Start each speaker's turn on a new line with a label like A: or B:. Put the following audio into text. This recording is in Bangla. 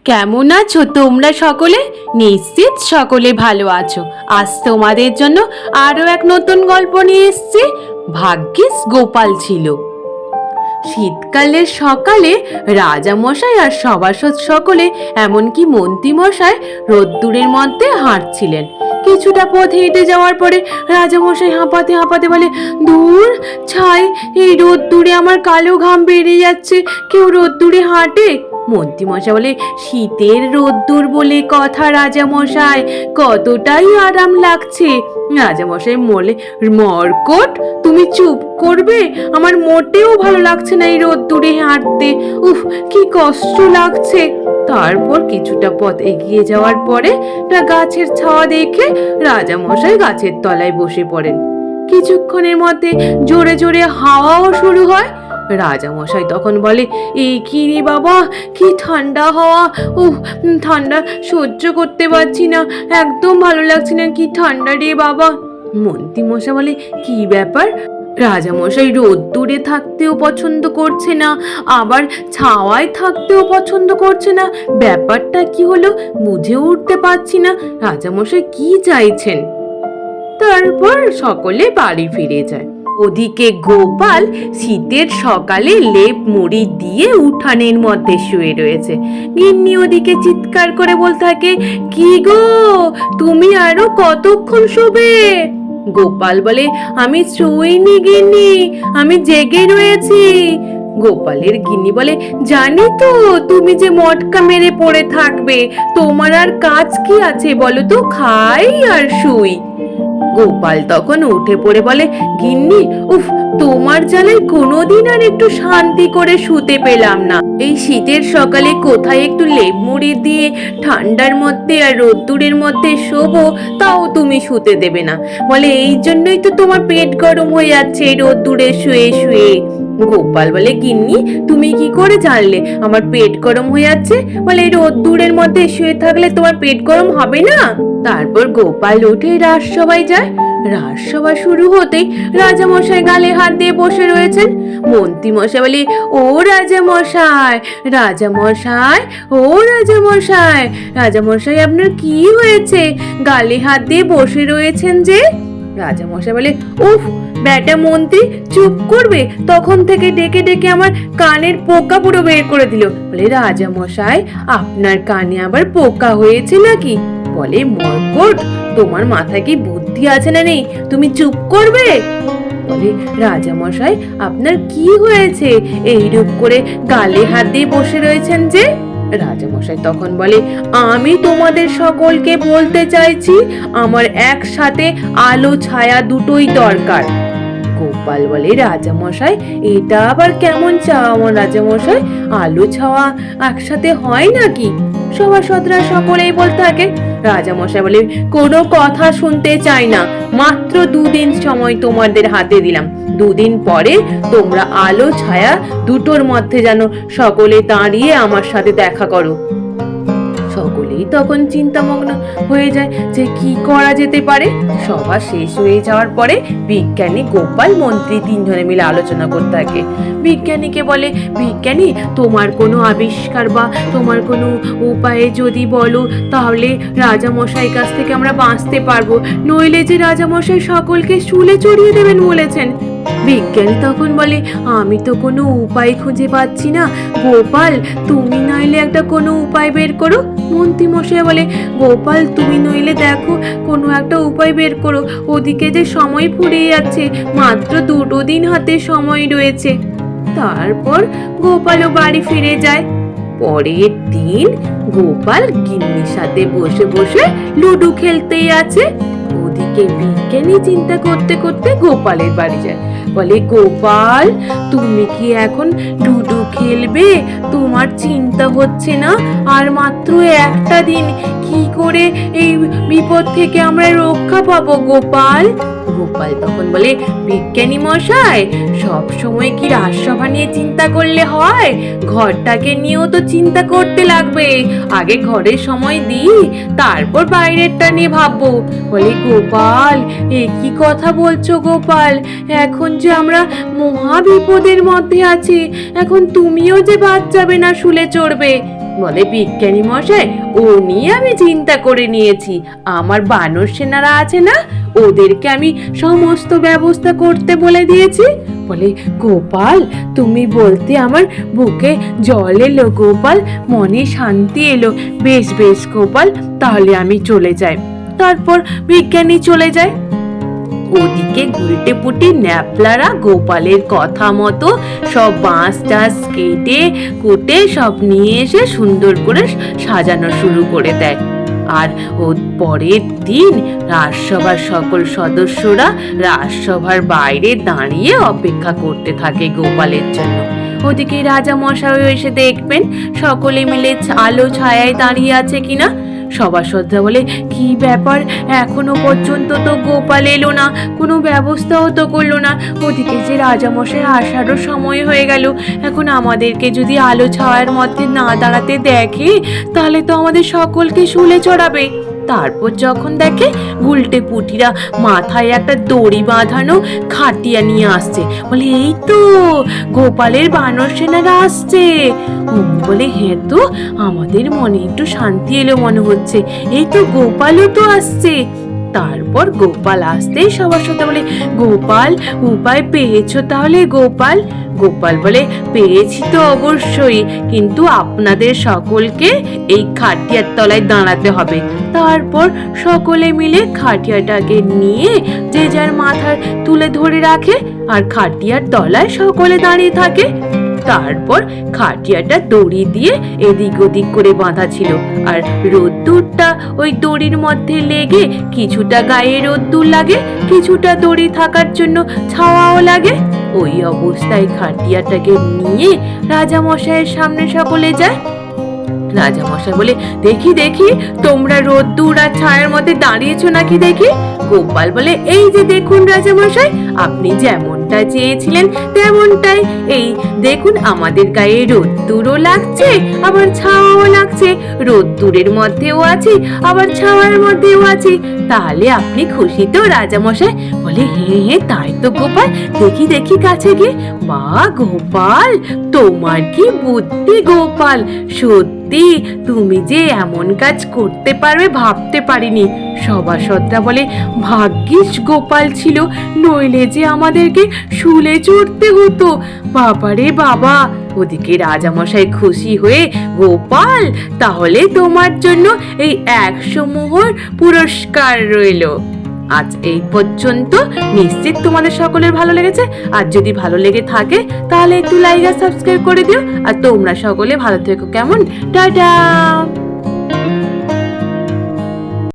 A: কেমন আছো তোমরা সকলে? নিশ্চিত সকলে ভালো আছো। আজ তোমাদের জন্য আরো এক নতুন গল্প নিয়ে এসেছি। ভাগ্যিস গোপাল ছিল। শীতকালের সকালে রাজামশাই আর সভাসদ সকলে, এমনকি মন্ত্রী মশাই রোদ্দুরের মধ্যে হাঁটছিলেন। কিছুটা পথ হেঁটে যাওয়ার পরে রাজামশাই হাঁপাতে হাঁপাতে বলে, দূর ছাই, এই রোদ্দুরে আমার কালো ঘাম বেরিয়ে যাচ্ছে। কেউ রোদ্দুরে হাঁটে? মন্ত্রীমশাই বলে, শীতের রোদ্দুর বলে কথা রাজামশাই, কতটাই আরাম লাগছে। রাজামশাই বলে, মরকট, তুমি চুপ করবে? আমার মোটেও ভালো লাগছে না এই রোদ্দুরে হাঁটতে। উফ, কি কষ্ট লাগছে। তারপর কিছুটা পথ এগিয়ে যাওয়ার পরে একটা গাছের ছাওয়া দেখে রাজামশাই গাছের তলায় বসে পড়েন। কিছুক্ষণের মধ্যে জোরে জোরে হাওয়াও শুরু হয়। রাজামশাই তখন বলে, এই কি রে বাবা, কি ঠান্ডা হাওয়া! উহ, ঠান্ডা সহ্য করতে পারছি না, একদম ভালো লাগছে না, কি ঠান্ডা রে বাবা। মন্ত্রী মশাই বলে, কি ব্যাপার? রাজামশাই রোদ্দুরে থাকতেও পছন্দ করছে না, আবার ছাওয়ায় থাকতেও পছন্দ করছে না, ব্যাপারটা কি হলো বুঝে উঠতে পারছি না। রাজামশাই কি চাইছেন? তারপর সকলে বাড়ি ফিরে যায়। ওদিকে গোপাল শীতের সকালে লেপ মুড়ি দিয়ে উঠানের মধ্যে শুয়ে রয়েছে। গিন্নি ওদিকে চিৎকার করে বলতে থাকে, কি গো, তুমি আরো কতক্ষণ শোবে? গোপাল বলে, আমি শুইনি গিন্নি, আমি জেগে রয়েছি। গোপালের গিন্নি বলে, জানি তো তুমি যে মটকা মেরে পড়ে থাকবে, তোমার আর কাজ কি আছে বলো তো, খাই আর শুই। গোপাল তখন উঠে পড়ে বলে, গিন্নি, উফ, তোমার জ্বালায় কোনোদিন আর একটু শান্তি করে শুতে পেলাম না। এই শীতের সকালে কোথায় একটু লেপ মুড়ি দিয়ে ঠান্ডার মধ্যে আর রোদ্দুরের মধ্যে শোবো, তাও তুমি শুতে দেবে না। বলে, এই জন্যই তো তোমার পেট গরম হয়ে যাচ্ছে এই রোদ্দুরে শুয়ে শুয়ে। গোপাল বলে, গিন্নি, তুমি কি করে জানলে আমার পেট গরম হয়ে যাচ্ছে? বলে, এই রোদ্দুরের মধ্যে শুয়ে থাকলে তোমার পেট গরম হবে না? তারপর গোপাল উঠে রাজসভায় যায়। রাজসভা শুরু হতেই রাজামশাই গালে হাত দিয়ে বসে রয়েছেন। মন্ত্রী মশাই বলে, ও রাজামশাই, রাজামশাই, ও রাজামশাই, রাজামশাই, আপনার কি হয়েছে? গালে হাত দিয়ে বসে রয়েছেন যে? রাজামশাই বলে, উফ, ব্যাটা মন্ত্রী, চুপ করবে? তখন থেকে ডেকে ডেকে আমার কানের পোকা পুরো বের করে দিল। বলে, রাজামশাই, আপনার কানে আবার পোকা হয়েছে নাকি? বলে, মরকট, তোমার মাথায় কি বুদ্ধি আছে না নেই? তুমি চুপ করবে? বলে, রাজামশাই, আপনার কি হয়েছে? এইরূপ করে গালে হাত দিয়ে বসে রয়েছেন যে? রাজামশাই তখন বলে, আমি তোমাদের সকলকে বলতে চাইছি, আমার একসাথে আলো ছায়া দুটোই দরকার। গোপাল বলে, রাজামশাই, এটা আবার কেমন চাওয়া রাজামশাই? আলো ছাওয়া একসাথে হয় নাকি? সভাসদরা সকলেই বলতে থাকে। রাজামশাই বলে, কোনো কথা শুনতে চাই না, মাত্র 2 দিন সময় তোমাদের হাতে দিলাম। 2 দিন পরে তোমরা আলো ছায়া দুটোর মধ্যে যেন সকলে দাঁড়িয়ে আমার সাথে দেখা করো। সকলেই তখন চিন্তামগ্ন হয়ে যায় যে কি করা যেতে পারে। সভা শেষ হয়ে যাওয়ার পরে বিজ্ঞানী, গোপাল, মন্ত্রী 3 জনে মিলে আলোচনা করতে থাকে। বিজ্ঞানীকে বলে, বিজ্ঞানী, তোমার কোনো আবিষ্কার বা তোমার কোনো উপায়ে যদি বলো, তাহলে রাজামশাই কাছ থেকে আমরা বাঁচতে পারবো, নইলে যে রাজামশাই সকলকে শুলে চড়িয়ে দেবেন বলেছেন। বিজ্ঞানী তখন বলে, আমি তো কোনো উপায় খুঁজে পাচ্ছি না, গোপাল, তুমি নইলে একটা কোনো উপায় বের করো। মন্ত্রী মশাই বলে, গোপাল, তুমি নইলে দেখো কোনো একটা উপায় বের করো, ওদিকে যে সময় ফুরিয়ে যাচ্ছে, মাত্র 2 দিন হাতে সময় রয়েছে। তারপর গোপালও বাড়ি ফিরে যায়। পরের দিন গোপাল গিন্নির সাথে বসে বসে লুডো খেলতেই আছে। ওদিকে বিজ্ঞানী চিন্তা করতে করতে গোপালের বাড়ি যায়। বলে, গোপাল, তুমি কি এখন লুডো খেলবে? তোমার চিন্তা হচ্ছে না? আর মাত্র একটা দিন, কি করে এই বিপদ থেকে আমরা রক্ষা পাবো গোপাল? গোপাল তখন বলে, বিজ্ঞানী মশাই, সব সময় কি রাজসভা নিয়ে চিন্তা করলে হয়? ঘরটাকে নিয়েও তো চিন্তা করতে লাগবে। আগে ঘরের সময় দিই, তারপর বাইরেরটা নিয়ে ভাববো। বলে, গোপাল, এ কি কথা বলছো গোপাল? এখন যে আমরা মহা বিপদের মধ্যে আছি, এখন তুমিও যে বাদ যাবে না, শুলে চড়বে। বলে বিজ্ঞানী মশাই, ও নিয়ে আমি চিন্তা করে নিয়েছি। আমার বানর সেনারা আছে না, ওদেরকে আমি সমস্ত ব্যবস্থা করতে বলে দিয়েছি। বলে গোপাল, তুমি বলতে আমার বুকে জল এলো গোপাল, মনে শান্তি এলো। বেশ বেশ গোপাল, তাহলে আমি চলে যাই। তারপর বিজ্ঞানী চলে যায়। ওদিকে গুলটে পুটি ন্যাপলারা গোপালের কথা মতো সব বাঁশ টাস কেটে কুটে সব নিয়ে এসে সুন্দর করে সাজানো শুরু করে দেয়। আর ও পরের দিন রাজসভার সকল সদস্যরা রাজসভার বাইরে দাঁড়িয়ে অপেক্ষা করতে থাকে গোপালের জন্য। ওদিকে রাজা মশাই এসে দেখবেন সকলে মিলে আলো ছায়ায় দাঁড়িয়ে আছে কিনা। সভাসদরা বলে, কি ব্যাপার, এখনো পর্যন্ত তো গোপাল এলো না, কোনো ব্যবস্থাও তো করলো না। ওদিকে যে রাজামশাই আসারও সময় হয়ে গেল, এখন আমাদেরকে যদি আলো ছায়ার মধ্যে না দাঁড়াতে দেখে তাহলে তো আমাদের সকলকে শুলে চড়াবে। তারপর যখন দেখে গুলটে পুটিরা মাথায় একটা দড়ি বাঁধানো খাটিয়া নিয়ে আসছে, বলে এই তো গোপালের বানর সেনারা আসছে। বলে হ্যাঁ তো, আমাদের মনে একটু শান্তি এলো মনে হচ্ছে, এই তো গোপালও তো আসছে। তারপর গোপাল আসতেই সবার সাথে বলে, গোপাল উপায় পেয়েছো তাহলে গোপাল? গোপাল বলে, পেয়েছি তো অবশ্যই, কিন্তু আপনাদের সকলকে এই খাটিয়ার তলায় দাঁড়াতে হবে। তারপর সকলে মিলে খাটিয়াটাকে নিয়ে যে যার মাথার তুলে ধরে রাখে, আর খাটিয়ার তলায় সকলে দাঁড়িয়ে থাকে। তারপর খাটিয়াটা দড়ি দিয়ে এদিক ওদিক করে বাঁধা ছিল, আর রোদ্দুরটা ওই দড়ির মধ্যে লেগে কিছুটা গায়ে রোদ্দুর লাগে, কিছুটা দড়ি থাকার জন্য ছাওয়াও লাগে। ওই অবস্থায় খাটিয়াটাকে নিয়ে রাজামশাইয়ের সামনে সকলে যায়। রাজামশাই বলে, দেখি দেখি তোমরা রোদ্দুর আর ছায়ার মধ্যে দাঁড়িয়েছো নাকি দেখি। গোপাল বলে, এই যে দেখুন রাজামশাই, আপনি যেমনটা চেয়েছিলেন তেমনটাই। এই দেখুন, আমাদের গায়ে রোদ্দুরও লাগছে আবার ছাওয়াও লাগছে, রোদ্দুরের মধ্যেও আছি আবার ছাওয়ার মধ্যেও আছি। তাহলে আপনি খুশি তো রাজামশাই? বলে, হ্যাঁ হ্যাঁ তাই তো গোপাল, দেখি দেখি কাছে গিয়ে। মা গোপাল, তোমার কি বুদ্ধি গোপাল, সত্যি তুমি যে এমন কাজ করতে পারবে ভাবতে পারিনি। সভাসদরা বলে, ভাগ্যিস গোপাল ছিল, নইলে যে আমাদেরকে শুলে চড়তে হতো। বাবারে বাবা। ওদিকে রাজামশাই খুশি হয়ে, গোপাল তাহলে তোমার জন্য এই 100 মোহর পুরস্কার রইলো। আজ এই পর্যন্ত, নিশ্চিত তোমাদের সকলের ভালো লেগেছে। আর যদি ভালো লেগে থাকে তাহলে একটু লাইক আর সাবস্ক্রাইব করে দিও। আর তোমরা সকলে ভালো থেকো, কেমন? টাটা।